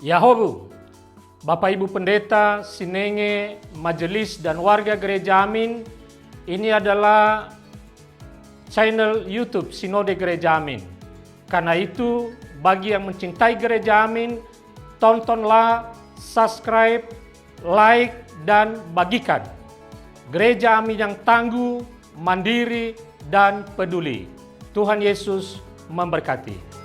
Yahobu, Bapak Ibu Pendeta, Sinenge, Majelis dan warga Gereja Amin, ini adalah channel YouTube Sinode Gereja Amin. Karena itu, bagi yang mencintai Gereja Amin, tontonlah, subscribe, like, dan bagikan. Gereja Amin yang tangguh, mandiri, dan peduli. Tuhan Yesus memberkati.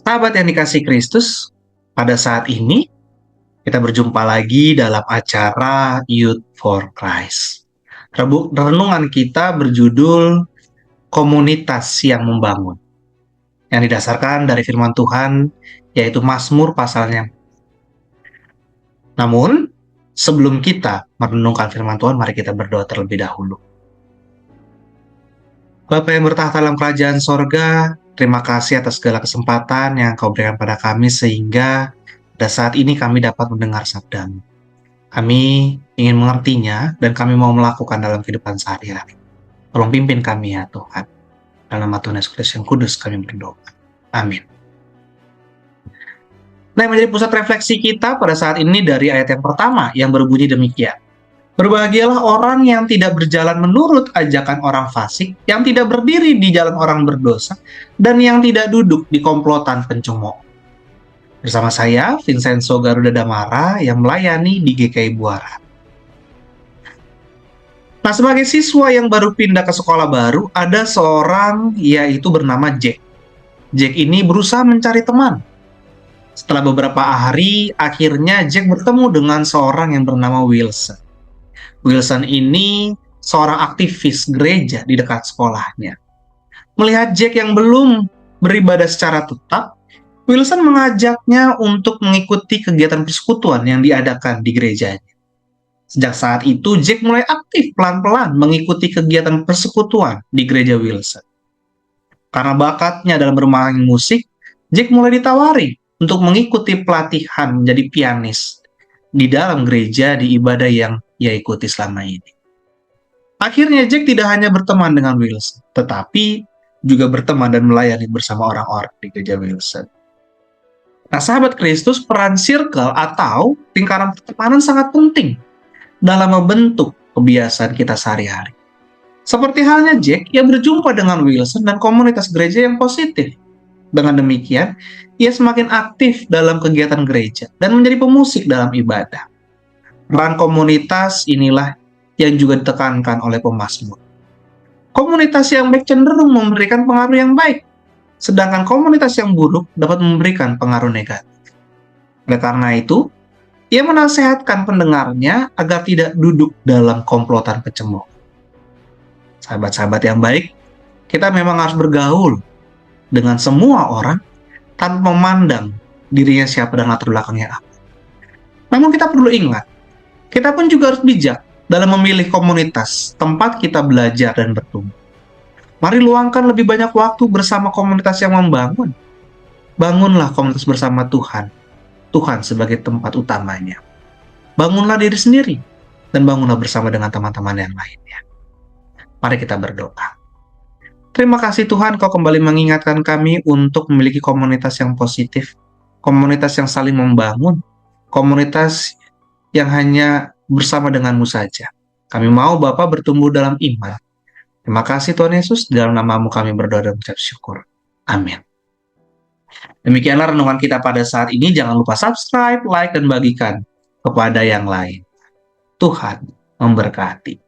Sahabat yang dikasihi Kristus, pada saat ini kita berjumpa lagi dalam acara Youth for Christ. Renungan kita berjudul Komunitas yang Membangun, yang didasarkan dari firman Tuhan, yaitu Mazmur pasalnya. Namun, sebelum kita merenungkan firman Tuhan, mari kita berdoa terlebih dahulu. Bapa yang bertahta dalam kerajaan sorga, terima kasih atas segala kesempatan yang Kau berikan pada kami sehingga pada saat ini kami dapat mendengar sabda-Mu. Kami ingin mengertinya dan kami mau melakukan dalam kehidupan sehari-hari. Tolong pimpin kami ya Tuhan. Dalam nama Tuhan Yesus Kristus yang kudus kami berdoa. Amin. Nah, yang menjadi pusat refleksi kita pada saat ini dari ayat yang pertama yang berbunyi demikian. Berbahagialah orang yang tidak berjalan menurut ajakan orang fasik, yang tidak berdiri di jalan orang berdosa, dan yang tidak duduk di komplotan pencemooh. Bersama saya, Vincenzo Garuda Damara, yang melayani di GKI Buaran. Nah, sebagai siswa yang baru pindah ke sekolah baru, ada seorang yaitu bernama Jack. Jack ini berusaha mencari teman. Setelah beberapa hari, akhirnya Jack bertemu dengan seorang yang bernama Wilson. Wilson ini seorang aktivis gereja di dekat sekolahnya. Melihat Jack yang belum beribadah secara tetap, Wilson mengajaknya untuk mengikuti kegiatan persekutuan yang diadakan di gerejanya. Sejak saat itu, Jack mulai aktif pelan-pelan mengikuti kegiatan persekutuan di gereja Wilson. Karena bakatnya dalam bermain musik, Jack mulai ditawari untuk mengikuti pelatihan menjadi pianis di dalam gereja di ibadah yang ia ikuti selama ini. Akhirnya Jack tidak hanya berteman dengan Wilson, tetapi juga berteman dan melayani bersama orang-orang di gereja Wilson. Nah, sahabat Kristus, peran circle atau lingkaran pertemanan sangat penting dalam membentuk kebiasaan kita sehari-hari. Seperti halnya Jack yang berjumpa dengan Wilson dan komunitas gereja yang positif. Dengan demikian, ia semakin aktif dalam kegiatan gereja dan menjadi pemusik dalam ibadah. Peran komunitas inilah yang juga ditekankan oleh pemazmur. Komunitas yang baik cenderung memberikan pengaruh yang baik, sedangkan komunitas yang buruk dapat memberikan pengaruh negatif. Oleh karena itu, ia menasehatkan pendengarnya agar tidak duduk dalam komplotan pencemooh. Sahabat-sahabat yang baik, kita memang harus bergaul dengan semua orang tanpa memandang dirinya siapa dan latar belakangnya apa. Namun kita perlu ingat, kita pun juga harus bijak dalam memilih komunitas tempat kita belajar dan bertumbuh. Mari luangkan lebih banyak waktu bersama komunitas yang membangun. Bangunlah komunitas bersama Tuhan. Tuhan sebagai tempat utamanya. Bangunlah diri sendiri dan bangunlah bersama dengan teman-teman yang lainnya. Mari kita berdoa. Terima kasih Tuhan, Kau kembali mengingatkan kami untuk memiliki komunitas yang positif, komunitas yang saling membangun, komunitas yang hanya bersama denganmu saja. Kami mau Bapa bertumbuh dalam iman. Terima kasih Tuhan Yesus, di dalam nama-Mu kami berdoa dan mengucap syukur. Amin. Demikianlah renungan kita pada saat ini. Jangan lupa subscribe, like, dan bagikan kepada yang lain. Tuhan memberkati.